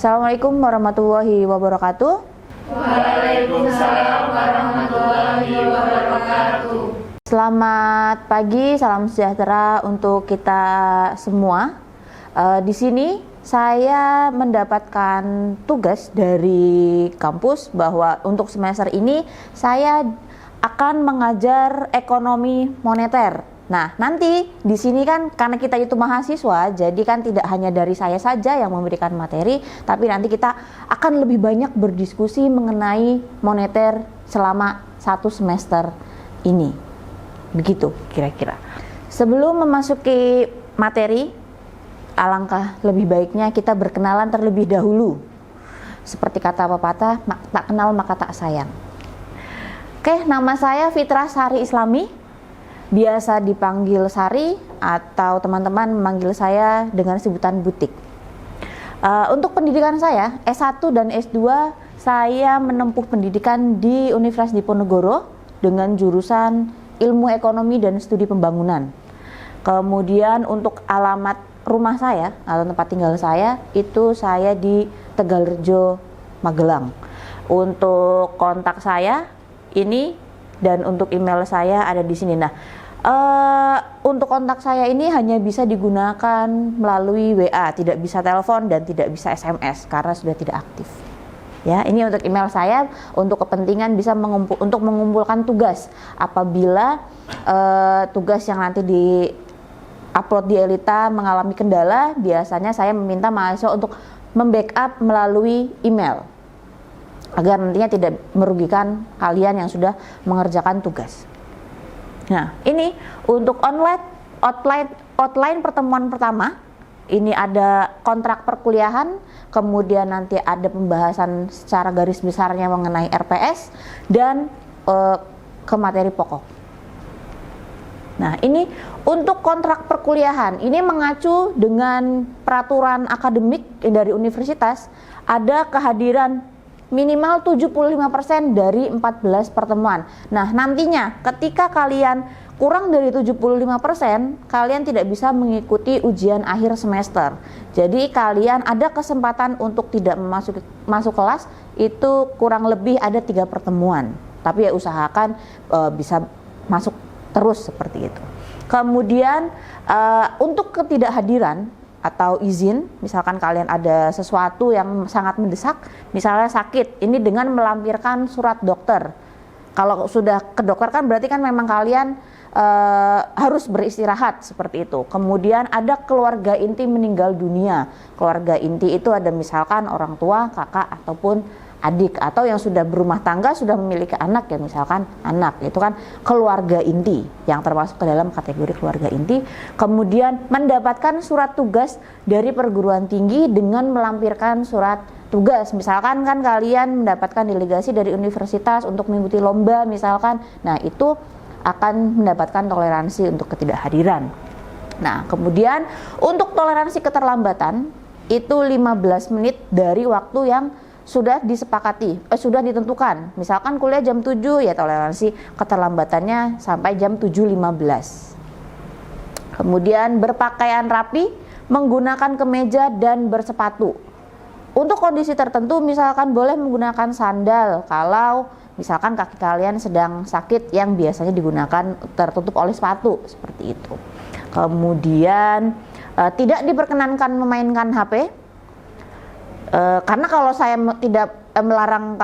Assalamualaikum warahmatullahi wabarakatuh. Waalaikumsalam warahmatullahi wabarakatuh. Selamat pagi, salam sejahtera untuk kita semua. Di sini saya mendapatkan tugas dari kampus bahwa untuk semester ini saya akan mengajar ekonomi moneter. Nah, nanti di sini kan karena kita itu mahasiswa, jadi kan tidak hanya dari saya saja yang memberikan materi, tapi nanti kita akan lebih banyak berdiskusi mengenai moneter selama satu semester ini. Begitu kira-kira. Sebelum memasuki materi, alangkah lebih baiknya kita berkenalan terlebih dahulu. Seperti kata pepatah, tak kenal maka tak sayang. Oke, nama saya Fitrah Sari Islami. Biasa dipanggil Sari atau teman-teman memanggil saya dengan sebutan Butik. Untuk pendidikan saya, S1 dan S2 saya menempuh pendidikan di Universitas Diponegoro dengan jurusan Ilmu Ekonomi dan Studi Pembangunan. Kemudian untuk alamat rumah saya atau tempat tinggal saya itu saya di Tegalrejo, Magelang. Untuk kontak saya ini dan untuk email saya ada di sini. Nah, untuk kontak saya ini hanya bisa digunakan melalui WA, tidak bisa telepon dan tidak bisa SMS karena sudah tidak aktif. Ya, ini untuk email saya untuk kepentingan bisa untuk mengumpulkan tugas. Apabila tugas yang nanti di upload di Elita mengalami kendala, biasanya saya meminta mahasiswa untuk membackup melalui email agar nantinya tidak merugikan kalian yang sudah mengerjakan tugas. Nah, ini untuk outline pertemuan pertama. Ini ada kontrak perkuliahan, kemudian nanti ada pembahasan secara garis besarnya mengenai RPS dan ke materi pokok. Nah, ini untuk kontrak perkuliahan, ini mengacu dengan peraturan akademik dari universitas, ada kehadiran minimal 75% dari 14 pertemuan. Nah, nantinya ketika kalian kurang dari 75%, kalian tidak bisa mengikuti ujian akhir semester. Jadi kalian ada kesempatan untuk tidak masuk kelas, itu kurang lebih ada 3 pertemuan. Tapi ya usahakan bisa masuk terus seperti itu. Kemudian untuk ketidakhadiran atau izin, misalkan kalian ada sesuatu yang sangat mendesak, misalnya sakit, ini dengan melampirkan surat dokter. Kalau sudah ke dokter kan berarti kan memang kalian harus beristirahat seperti itu. Kemudian ada keluarga inti meninggal dunia. Keluarga inti itu ada misalkan orang tua, kakak ataupun adik, atau yang sudah berumah tangga, sudah memiliki anak ya, misalkan anak, itu kan keluarga inti yang termasuk ke dalam kategori keluarga inti. Kemudian mendapatkan surat tugas dari perguruan tinggi dengan melampirkan surat tugas, misalkan kan kalian mendapatkan delegasi dari universitas untuk mengikuti lomba misalkan, nah itu akan mendapatkan toleransi untuk ketidakhadiran. Nah, kemudian untuk toleransi keterlambatan itu 15 menit dari waktu yang sudah disepakati, sudah ditentukan. Misalkan kuliah jam 7, ya toleransi keterlambatannya sampai jam 7.15. Kemudian berpakaian rapi, menggunakan kemeja dan bersepatu. Untuk kondisi tertentu misalkan boleh menggunakan sandal kalau misalkan kaki kalian sedang sakit yang biasanya digunakan tertutup oleh sepatu, seperti itu. Kemudian tidak diperkenankan memainkan HP. Karena kalau saya tidak melarang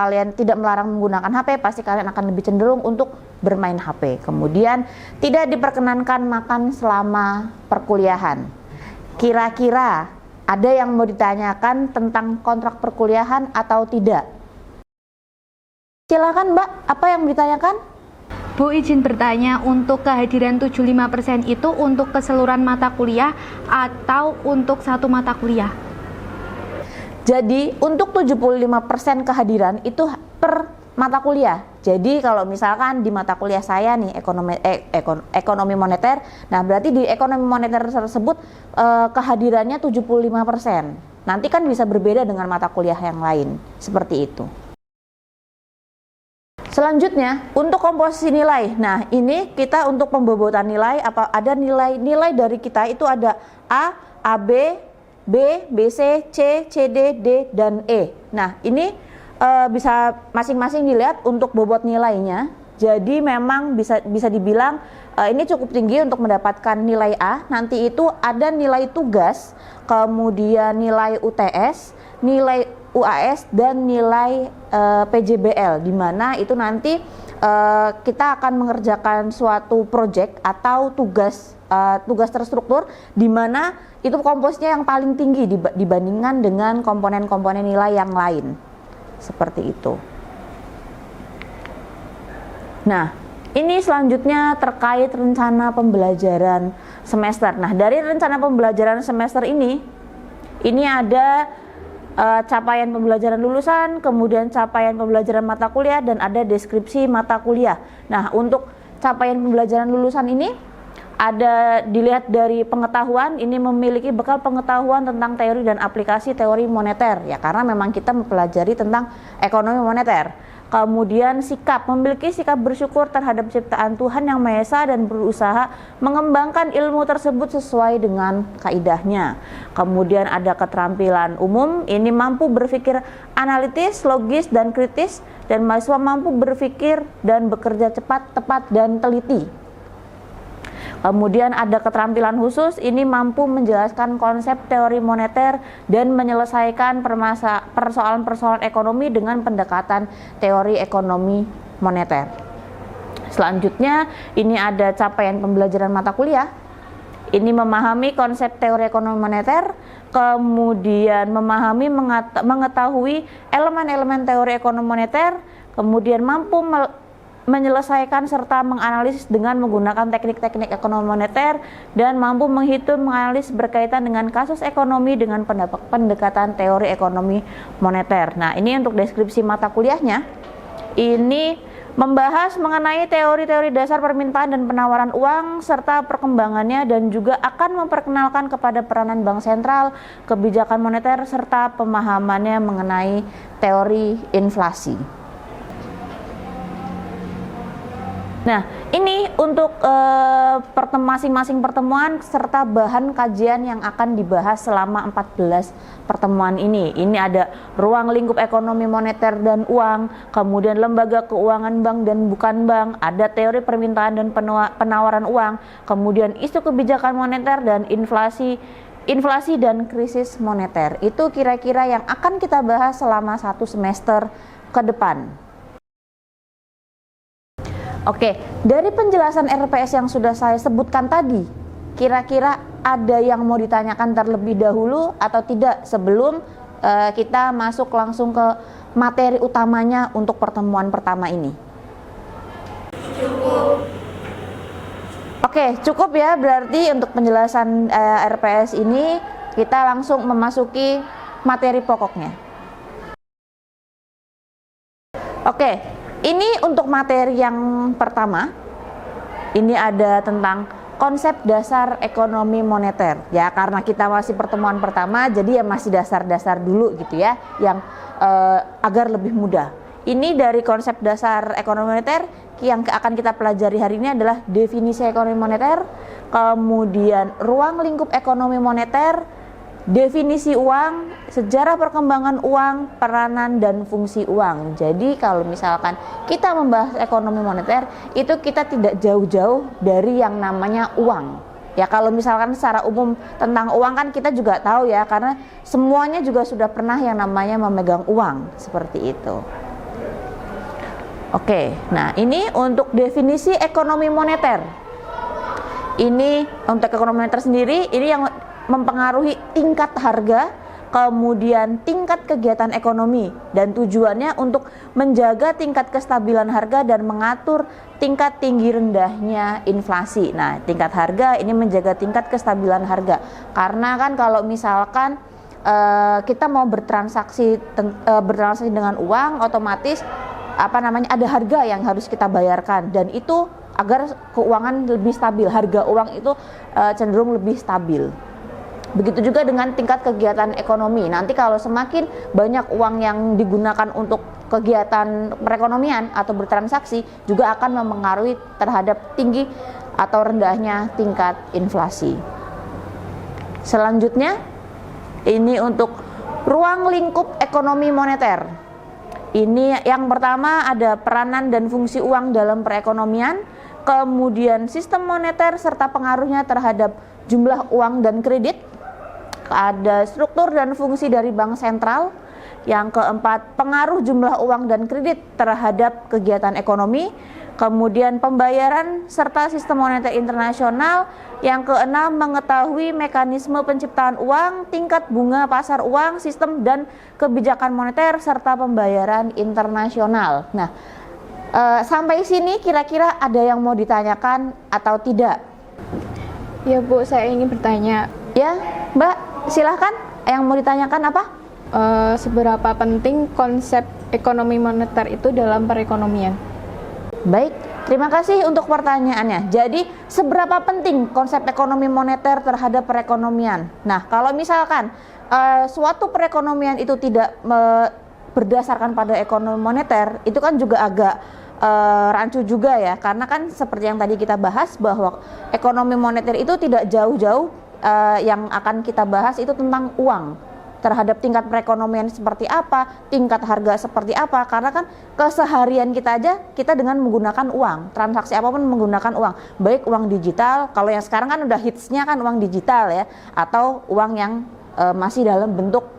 menggunakan HP, pasti kalian akan lebih cenderung untuk bermain HP. Kemudian tidak diperkenankan makan selama perkuliahan. Kira-kira ada yang mau ditanyakan tentang kontrak perkuliahan atau tidak? Silakan Mbak, apa yang mau ditanyakan? Bu, izin bertanya, untuk kehadiran 75% itu untuk keseluruhan mata kuliah atau untuk satu mata kuliah? Jadi untuk 75% kehadiran itu per mata kuliah. Jadi kalau misalkan di mata kuliah saya nih ekonomi moneter, nah berarti di ekonomi moneter tersebut kehadirannya 75%. Nanti kan bisa berbeda dengan mata kuliah yang lain, seperti itu. Selanjutnya untuk komposisi nilai. Nah, ini kita untuk pembobotan nilai, ada nilai dari kita itu ada A, AB, B, BC, C, CD, D, dan E. Nah, ini bisa masing-masing dilihat untuk bobot nilainya. Jadi memang bisa dibilang ini cukup tinggi untuk mendapatkan nilai A. Nanti itu ada nilai tugas, kemudian nilai UTS, nilai UAS, dan nilai PJBL, di mana itu nanti kita akan mengerjakan suatu project atau tugas terstruktur, di mana itu komposnya yang paling tinggi dibandingkan dengan komponen-komponen nilai yang lain. Seperti itu. Nah, ini selanjutnya terkait rencana pembelajaran semester. Nah, dari rencana pembelajaran semester ini ada capaian pembelajaran lulusan, kemudian capaian pembelajaran mata kuliah, dan ada deskripsi mata kuliah. Nah, untuk capaian pembelajaran lulusan ini ada dilihat dari pengetahuan, ini memiliki bekal pengetahuan tentang teori dan aplikasi teori moneter, ya karena memang kita mempelajari tentang ekonomi moneter. Kemudian sikap, memiliki sikap bersyukur terhadap ciptaan Tuhan Yang Maha Esa dan berusaha mengembangkan ilmu tersebut sesuai dengan kaidahnya. Kemudian ada keterampilan umum, ini mampu berpikir analitis, logis, dan kritis, dan mahasiswa mampu berpikir dan bekerja cepat, tepat, dan teliti. Kemudian ada keterampilan khusus, ini mampu menjelaskan konsep teori moneter dan menyelesaikan persoalan-persoalan ekonomi dengan pendekatan teori ekonomi moneter. Selanjutnya, ini ada capaian pembelajaran mata kuliah. Ini memahami konsep teori ekonomi moneter, kemudian memahami mengetahui elemen-elemen teori ekonomi moneter, kemudian mampu menyelesaikan serta menganalisis dengan menggunakan teknik-teknik ekonomi moneter, dan mampu menghitung, menganalisis berkaitan dengan kasus ekonomi dengan pendekatan teori ekonomi moneter. Nah, ini untuk deskripsi mata kuliahnya. Ini membahas mengenai teori-teori dasar permintaan dan penawaran uang serta perkembangannya, dan juga akan memperkenalkan kepada peranan bank sentral, kebijakan moneter, serta pemahamannya mengenai teori inflasi. Nah, ini untuk masing-masing pertemuan serta bahan kajian yang akan dibahas selama 14 pertemuan ini. Ini ada ruang lingkup ekonomi moneter dan uang, kemudian lembaga keuangan bank dan bukan bank, ada teori permintaan dan penawaran uang, kemudian isu kebijakan moneter, dan inflasi dan krisis moneter. Itu kira-kira yang akan kita bahas selama 1 semester ke depan. Oke, dari penjelasan RPS yang sudah saya sebutkan tadi, kira-kira ada yang mau ditanyakan terlebih dahulu atau tidak sebelum kita masuk langsung ke materi utamanya untuk pertemuan pertama ini? Cukup. Oke, cukup ya, berarti untuk penjelasan RPS ini kita langsung memasuki materi pokoknya. Oke. Ini untuk materi yang pertama, ini ada tentang konsep dasar ekonomi moneter. Ya, karena kita masih pertemuan pertama, jadi ya masih dasar-dasar dulu gitu ya, yang agar lebih mudah. Ini dari konsep dasar ekonomi moneter yang akan kita pelajari hari ini adalah definisi ekonomi moneter, kemudian ruang lingkup ekonomi moneter, definisi uang, sejarah perkembangan uang, peranan dan fungsi uang. Jadi kalau misalkan kita membahas ekonomi moneter, itu kita tidak jauh-jauh dari yang namanya uang. Ya, kalau misalkan secara umum tentang uang kan kita juga tahu ya, karena semuanya juga sudah pernah yang namanya memegang uang, seperti itu. Oke, nah ini untuk definisi ekonomi moneter. Ini untuk ekonomi moneter sendiri, ini yang mempengaruhi tingkat harga, kemudian tingkat kegiatan ekonomi, dan tujuannya untuk menjaga tingkat kestabilan harga dan mengatur tingkat tinggi rendahnya inflasi. Nah, tingkat harga ini menjaga tingkat kestabilan harga, karena kan kalau misalkan kita mau bertransaksi dengan uang, otomatis ada harga yang harus kita bayarkan, dan itu agar keuangan lebih stabil, harga uang itu cenderung lebih stabil. Begitu juga dengan tingkat kegiatan ekonomi. Nanti kalau semakin banyak uang yang digunakan untuk kegiatan perekonomian atau bertransaksi, juga akan mempengaruhi terhadap tinggi atau rendahnya tingkat inflasi. Selanjutnya, Ini untuk ruang lingkup ekonomi moneter. Ini yang pertama ada peranan dan fungsi uang dalam perekonomian, kemudian sistem moneter serta pengaruhnya terhadap jumlah uang dan kredit. Ada struktur dan fungsi dari bank sentral. Yang keempat, pengaruh jumlah uang dan kredit terhadap kegiatan ekonomi. Kemudian pembayaran serta sistem moneter internasional. Yang keenam, mengetahui mekanisme penciptaan uang, tingkat bunga pasar uang, sistem dan kebijakan moneter serta pembayaran internasional. Nah, sampai sini kira-kira ada yang mau ditanyakan atau tidak? Ya Bu, saya ingin bertanya. Ya, Mbak, silahkan. Yang mau ditanyakan apa? Seberapa penting konsep ekonomi moneter itu dalam perekonomian? Baik, terima kasih untuk pertanyaannya. Jadi, seberapa penting konsep ekonomi moneter terhadap perekonomian? Nah, kalau misalkan suatu perekonomian itu tidak berdasarkan pada ekonomi moneter, itu kan juga agak rancu juga ya, karena kan seperti yang tadi kita bahas bahwa ekonomi moneter itu tidak jauh-jauh yang akan kita bahas itu tentang uang. Terhadap tingkat perekonomian seperti apa, tingkat harga seperti apa, karena kan keseharian kita aja kita dengan menggunakan uang, transaksi apapun menggunakan uang, baik uang digital, kalau yang sekarang kan udah hitsnya kan uang digital ya, atau uang yang masih dalam bentuk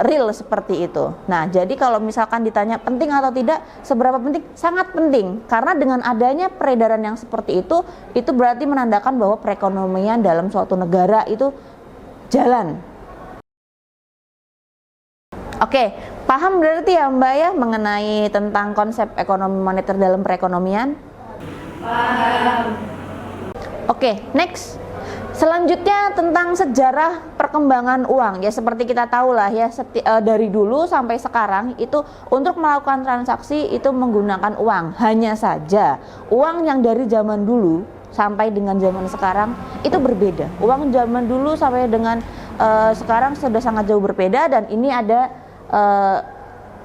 real seperti itu. Nah, jadi kalau misalkan ditanya penting atau tidak, seberapa penting? Sangat penting, karena dengan adanya peredaran yang seperti itu berarti menandakan bahwa perekonomian dalam suatu negara itu jalan. Oke, paham berarti ya Mbak ya mengenai tentang konsep ekonomi moneter dalam perekonomian? Paham. Oke, next. Selanjutnya tentang sejarah perkembangan uang. Ya seperti kita tahu lah ya, dari dulu sampai sekarang itu untuk melakukan transaksi itu menggunakan uang. Hanya saja uang yang dari zaman dulu sampai dengan zaman sekarang itu berbeda. Uang zaman dulu sampai dengan sekarang sudah sangat jauh berbeda, dan ini ada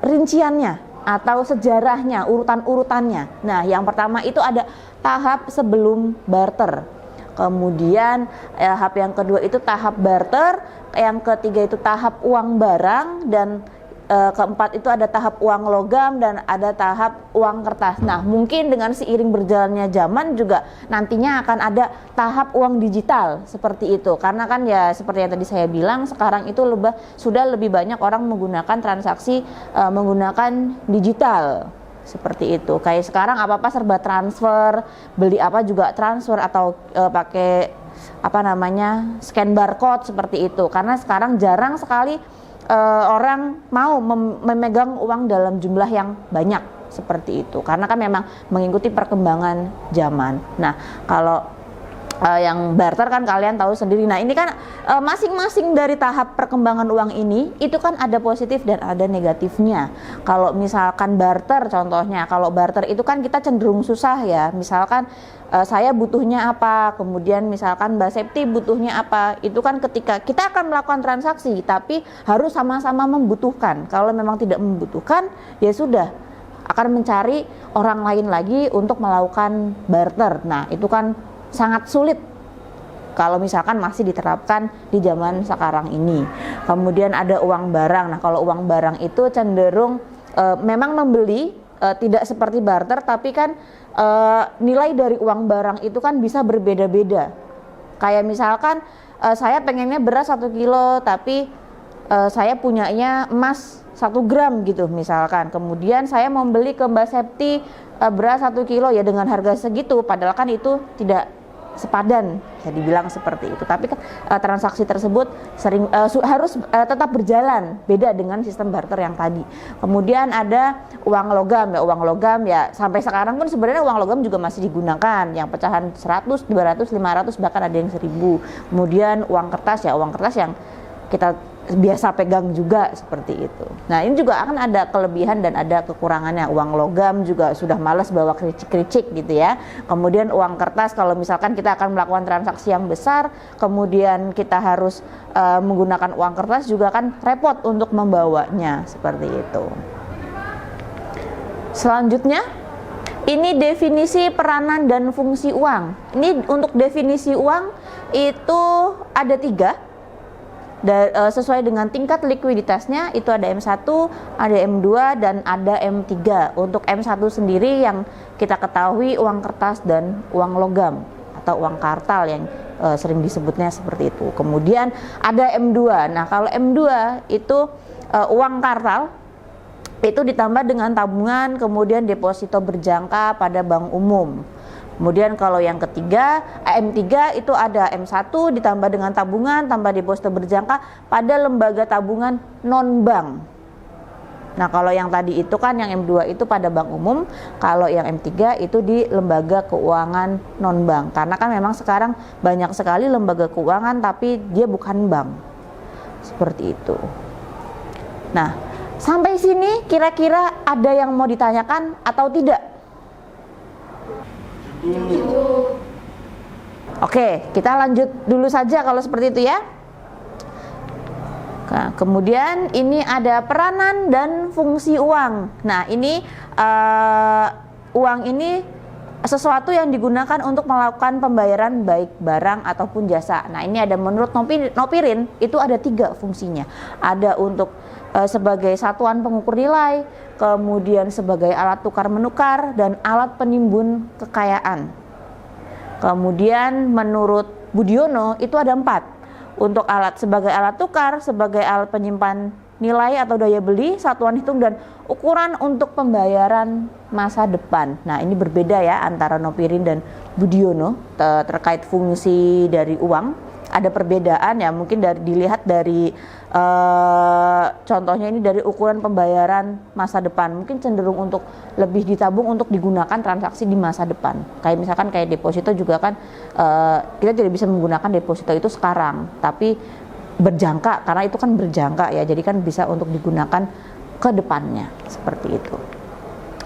rinciannya atau sejarahnya, urutan-urutannya. Nah, yang pertama itu ada tahap sebelum barter. Kemudian tahap yang kedua itu tahap barter, yang ketiga itu tahap uang barang, dan keempat itu ada tahap uang logam dan ada tahap uang kertas. Nah, mungkin dengan seiring berjalannya zaman juga nantinya akan ada tahap uang digital seperti itu. Karena kan ya seperti yang tadi saya bilang, sekarang itu sudah lebih banyak orang menggunakan transaksi menggunakan digital. Seperti itu. Kayak sekarang apa-apa serba transfer, beli apa juga transfer atau pakai scan barcode seperti itu. Karena sekarang jarang sekali orang mau memegang uang dalam jumlah yang banyak seperti itu, karena kan memang mengikuti perkembangan zaman. Nah, kalau yang barter kan kalian tahu sendiri. Nah, ini kan masing-masing dari tahap perkembangan uang ini itu kan ada positif dan ada negatifnya. Kalau misalkan barter contohnya, kalau barter itu kan kita cenderung susah ya. Misalkan saya butuhnya apa, kemudian misalkan Mbak Septi butuhnya apa, itu kan ketika kita akan melakukan transaksi tapi harus sama-sama membutuhkan. Kalau memang tidak membutuhkan, ya sudah akan mencari orang lain lagi untuk melakukan barter. Nah, itu kan sangat sulit kalau misalkan masih diterapkan di zaman sekarang ini. Kemudian ada uang barang. Nah, kalau uang barang itu cenderung memang membeli, tidak seperti barter, tapi kan nilai dari uang barang itu kan bisa berbeda-beda. Kayak misalkan saya pengennya beras 1 kilo, tapi saya punyanya emas 1 gram gitu misalkan. Kemudian saya mau beli ke Mbak Septi beras 1 kilo ya dengan harga segitu, padahal kan itu tidak sepadan, ya dibilang seperti itu. Tapi kan transaksi tersebut harus tetap berjalan, beda dengan sistem barter yang tadi. Kemudian ada uang logam ya, uang logam ya sampai sekarang pun sebenarnya uang logam juga masih digunakan, yang pecahan 100, 200, 500 bahkan ada yang 1000. Kemudian uang kertas ya, uang kertas yang kita biasa pegang juga seperti itu. Nah, ini juga akan ada kelebihan dan ada kekurangannya. Uang logam juga sudah malas bawa kericik-kericik gitu ya. Kemudian uang kertas kalau misalkan kita akan melakukan transaksi yang besar, kemudian kita harus menggunakan uang kertas juga kan repot untuk membawanya seperti itu. Selanjutnya, ini definisi peranan dan fungsi uang. Ini untuk definisi uang itu ada 3. sesuai dengan tingkat likuiditasnya itu ada M1, ada M2 dan ada M3. Untuk M1 sendiri yang kita ketahui uang kertas dan uang logam atau uang kartal yang sering disebutnya seperti itu. Kemudian ada M2. Nah, kalau M2 itu uang kartal itu ditambah dengan tabungan, kemudian deposito berjangka pada bank umum. Kemudian kalau yang ketiga, M3 itu ada M1 ditambah dengan tabungan, tambah deposito berjangka pada lembaga tabungan non-bank. Nah, kalau yang tadi itu kan yang M2 itu pada bank umum, kalau yang M3 itu di lembaga keuangan non-bank. Karena kan memang sekarang banyak sekali lembaga keuangan tapi dia bukan bank. Seperti itu. Nah, sampai sini kira-kira ada yang mau ditanyakan atau tidak? Oke, kita lanjut dulu saja kalau seperti itu ya. Nah, kemudian ini ada peranan dan fungsi uang. Nah, ini uang ini sesuatu yang digunakan untuk melakukan pembayaran baik barang ataupun jasa. Nah, ini ada menurut Nopirin itu ada 3 fungsinya. Ada untuk sebagai satuan pengukur nilai, kemudian sebagai alat tukar menukar dan alat penimbun kekayaan. Kemudian menurut Budiono itu ada 4. Untuk sebagai alat tukar, sebagai alat penyimpan nilai atau daya beli, satuan hitung dan ukuran untuk pembayaran masa depan. Nah, ini berbeda ya antara Nopirin dan Budiono terkait fungsi dari uang. Ada perbedaan ya, mungkin dilihat dari contohnya ini dari ukuran pembayaran masa depan, mungkin cenderung untuk lebih ditabung untuk digunakan transaksi di masa depan. Kayak misalkan kayak deposito juga kan kita tidak bisa menggunakan deposito itu sekarang, tapi berjangka, karena itu kan berjangka ya, jadi kan bisa untuk digunakan ke depannya seperti itu.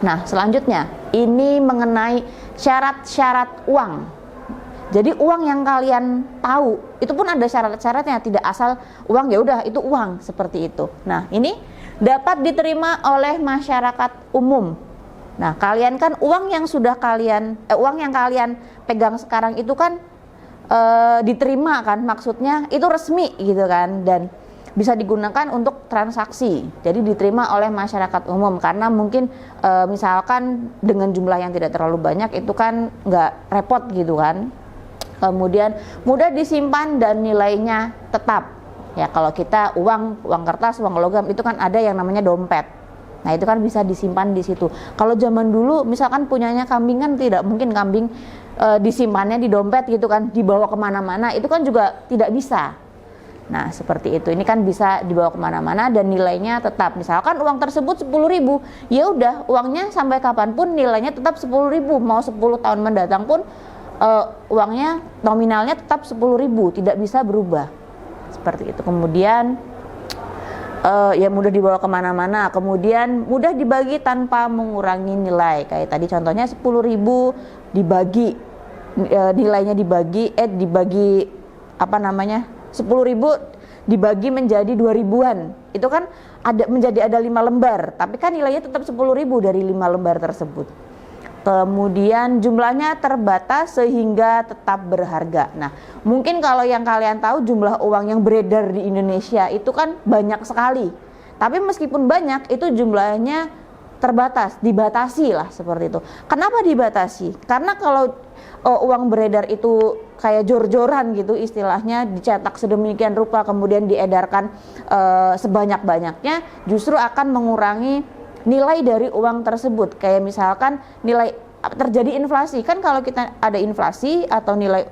Nah, selanjutnya ini mengenai syarat-syarat uang. Jadi uang yang kalian tahu itu pun ada syarat-syaratnya, tidak asal uang ya udah itu uang seperti itu. Nah, ini dapat diterima oleh masyarakat umum. Nah, kalian kan uang yang kalian pegang sekarang itu kan diterima kan, maksudnya itu resmi gitu kan, dan bisa digunakan untuk transaksi. Jadi diterima oleh masyarakat umum karena mungkin misalkan dengan jumlah yang tidak terlalu banyak itu kan nggak repot gitu kan. Kemudian mudah disimpan dan nilainya tetap. Ya, kalau kita uang kertas, uang logam itu kan ada yang namanya dompet. Nah, itu kan bisa disimpan di situ. Kalau zaman dulu misalkan punyanya kambing kan tidak mungkin kambing disimpannya di dompet gitu kan, dibawa kemana-mana, itu kan juga tidak bisa. Nah, seperti itu. Ini kan bisa dibawa kemana-mana dan nilainya tetap. Misalkan uang tersebut 10.000, ya udah uangnya sampai kapanpun nilainya tetap 10.000. Mau 10 tahun mendatang pun uangnya nominalnya tetap 10.000, tidak bisa berubah seperti itu. Kemudian ya mudah dibawa kemana-mana, kemudian mudah dibagi tanpa mengurangi nilai. Kayak tadi contohnya 10.000 dibagi nilainya dibagi 10.000 dibagi menjadi 2.000-an. Itu kan ada 5 lembar, tapi kan nilainya tetap 10.000 dari 5 lembar tersebut. Kemudian jumlahnya terbatas sehingga tetap berharga. Nah, mungkin kalau yang kalian tahu jumlah uang yang beredar di Indonesia itu kan banyak sekali. Tapi meskipun banyak, itu jumlahnya terbatas, dibatasi lah seperti itu. Kenapa dibatasi? Karena kalau uang beredar itu kayak jor-joran gitu istilahnya, dicetak sedemikian rupa kemudian diedarkan sebanyak-banyaknya, justru akan mengurangi nilai dari uang tersebut. Kayak misalkan nilai terjadi inflasi, kan kalau kita ada inflasi atau nilai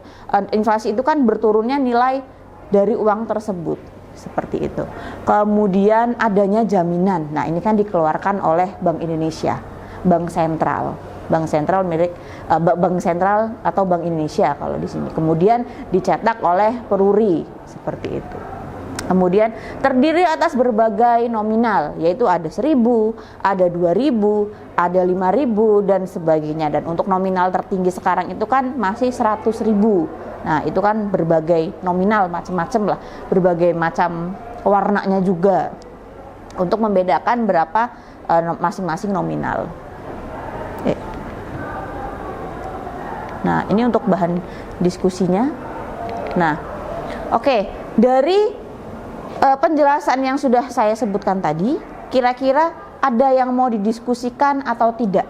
inflasi itu kan berturunnya nilai dari uang tersebut seperti itu. Kemudian adanya jaminan. Nah, ini kan dikeluarkan oleh Bank Indonesia, Bank Sentral milik Bank Sentral atau Bank Indonesia kalau di sini. Kemudian dicetak oleh Peruri seperti itu. Kemudian terdiri atas berbagai nominal, yaitu ada 1.000, ada 2.000, ada 5.000 dan sebagainya. Dan untuk nominal tertinggi sekarang itu kan masih 100.000. Nah, itu kan berbagai nominal macam-macam lah, berbagai macam warnanya juga untuk membedakan berapa masing-masing nominal. Nah, ini untuk bahan diskusinya. Nah, oke, dari penjelasan yang sudah saya sebutkan tadi, kira-kira ada yang mau didiskusikan atau tidak?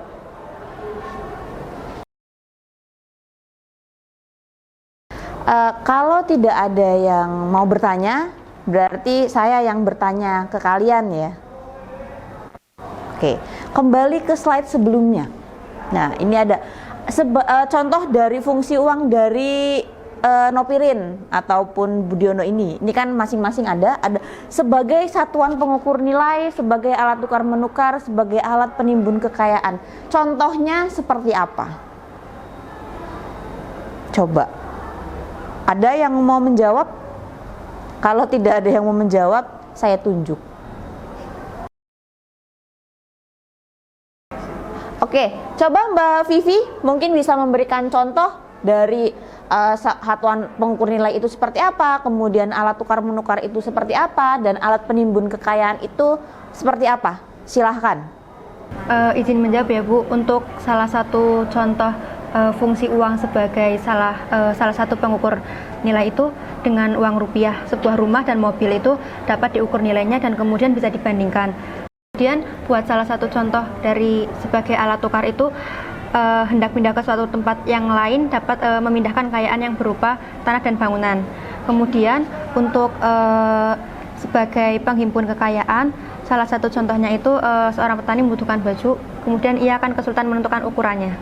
Kalau tidak ada yang mau bertanya, berarti saya yang bertanya ke kalian ya. Oke, kembali ke slide sebelumnya. Nah, ini ada contoh dari fungsi uang dari Nopirin ataupun Budiono ini. Ini kan masing-masing ada sebagai satuan pengukur nilai, sebagai alat tukar menukar, sebagai alat penimbun kekayaan. Contohnya seperti apa? Coba. Ada yang mau menjawab? Kalau tidak ada yang mau menjawab, saya tunjuk. Oke, coba Mbak Vivi mungkin bisa memberikan contoh dari satuan pengukur nilai itu seperti apa, kemudian alat tukar menukar itu seperti apa, dan alat penimbun kekayaan itu seperti apa. Silahkan. Izin menjawab ya Bu, untuk salah satu contoh fungsi uang sebagai salah satu pengukur nilai itu dengan uang rupiah, sebuah rumah dan mobil itu dapat diukur nilainya dan kemudian bisa dibandingkan. Kemudian buat salah satu contoh dari sebagai alat tukar itu hendak pindah ke suatu tempat yang lain dapat memindahkan kekayaan yang berupa tanah dan bangunan. Kemudian untuk sebagai penghimpun kekayaan, salah satu contohnya itu seorang petani membutuhkan baju, kemudian ia akan kesulitan menentukan ukurannya.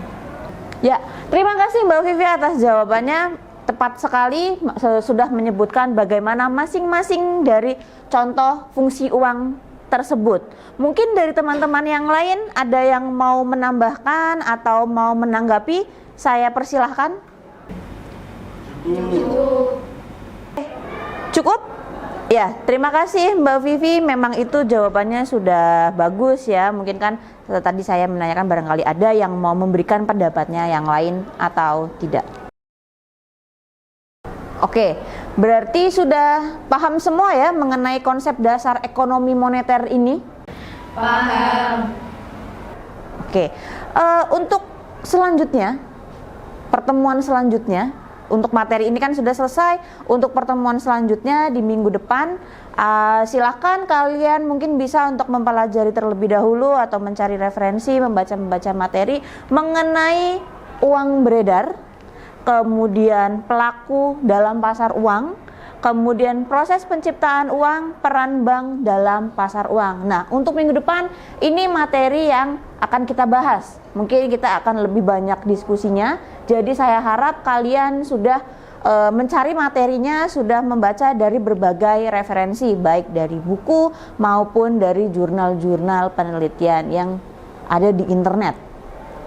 Ya, terima kasih Mbak Vivi atas jawabannya. Tepat sekali, sudah menyebutkan bagaimana masing-masing dari contoh fungsi uang tersebut. Mungkin dari teman-teman yang lain ada yang mau menambahkan atau mau menanggapi, saya persilahkan. Cukup? Ya, terima kasih Mbak Vivi, memang itu jawabannya sudah bagus ya. Mungkin kan tadi saya menanyakan barangkali ada yang mau memberikan pendapatnya yang lain atau tidak. Oke, berarti sudah paham semua ya mengenai konsep dasar ekonomi moneter ini? Paham. Oke, untuk selanjutnya, pertemuan selanjutnya, untuk materi ini kan sudah selesai. Untuk pertemuan selanjutnya di minggu depan, silahkan kalian mungkin bisa untuk mempelajari terlebih dahulu atau mencari referensi, membaca materi mengenai uang beredar, kemudian pelaku dalam pasar uang, kemudian proses penciptaan uang, peran bank dalam pasar uang. Nah, untuk minggu depan ini materi yang akan kita bahas. Mungkin kita akan lebih banyak diskusinya. Jadi saya harap kalian sudah mencari materinya, sudah membaca dari berbagai referensi, baik dari buku maupun dari jurnal-jurnal penelitian yang ada di internet.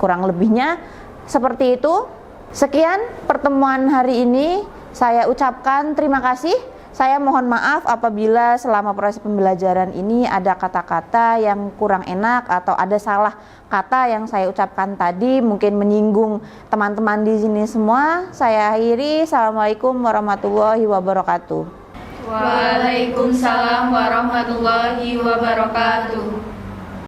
Kurang lebihnya seperti itu. Sekian pertemuan hari ini. Saya ucapkan terima kasih. Saya mohon maaf apabila selama proses pembelajaran ini ada kata-kata yang kurang enak atau ada salah kata yang saya ucapkan tadi, mungkin menyinggung teman-teman di sini semua. Saya akhiri. Assalamualaikum warahmatullahi wabarakatuh. Waalaikumsalam warahmatullahi wabarakatuh.